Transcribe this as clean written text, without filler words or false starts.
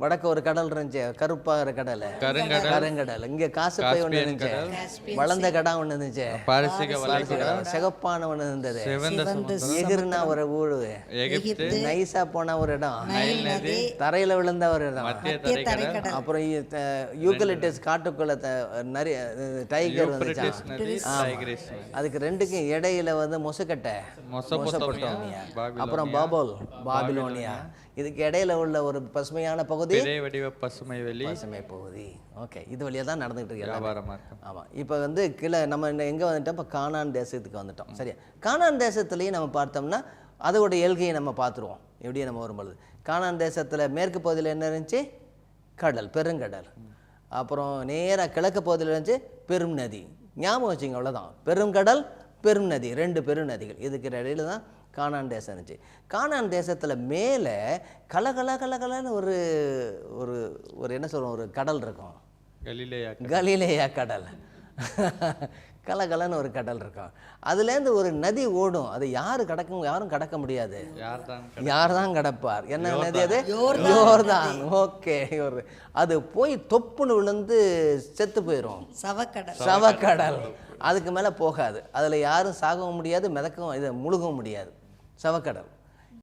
வடக்கு ஒரு கடல் இருந்துச்சு, கருப்பாகிற கடல், கருங்கடல். இங்கே காசு பை ஒன்று இருந்துச்சு, வளர்ந்த கடா ஒன்று இருந்துச்சு, சிகப்பான ஒன்று இருந்தது, எகிர்னா ஒரு ஊரு, நைஸா போன ஒரு இடம், தரையில விழுந்த ஒரு இடம், அப்புறம் யூக்கலிப்டஸ் காட்டுக்குள்ள நிறைய டைகர் வந்துச்சு. அதுக்கு ரெண்டுக்கும் இடையில வந்து மொசக்கட்டை, அப்புறம் பாபிலோனியா. இதுக்கு இடையில உள்ள ஒரு பசுமையான பகுதி பசுமை பகுதி. ஓகே, இது வழியாக தான் நடந்துகிட்டு இருக்கு. ஆமாம், இப்போ வந்து கீழே நம்ம எங்கே வந்துட்டோம்? இப்போ கானான் தேசத்துக்கு வந்துட்டோம். சரியா, கானான் தேசத்துலேயும் நம்ம பார்த்தோம்னா அதோட எல்கையை நம்ம பார்த்துருவோம். எப்படியே நம்ம வரும்பொழுது கானான் தேசத்தில் மேற்கு பகுதியில் என்ன இருந்துச்சு? கடல், பெருங்கடல். அப்புறம் நேராக கிழக்கு பகுதியில் இருந்துச்சு பெரும் நதி. ஞாபகம் வச்சுங்க, அவ்வளோதான். பெருங்கடல், பெரும் நதி, ரெண்டு பெரும் நதிகள். இதுக்கு இடையில தான் கானான் தேசம் இருந்துச்சு. கானான் தேசத்தில் மேலே கலகலன்னு ஒரு ஒரு ஒரு என்ன சொல்கிறோம், ஒரு கடல் இருக்கும், கலிலேயா கடல். கலகலன்னு ஒரு கடல் இருக்கும். அதுலேருந்து ஒரு நதி ஓடும். அது யாரும் கடக்க முடியாது. யார் தான் கடப்பார்? என்ன நதி அது? யோர்தான். ஓகே, அது போய் தொப்புன்னு விழுந்து செத்து போயிடும். சவக்கடல். அதுக்கு மேலே போகாது. அதில் யாரும் சாகவும் முடியாது, மிதக்கவும் முழுகவும் முடியாது. சவக்கடல்.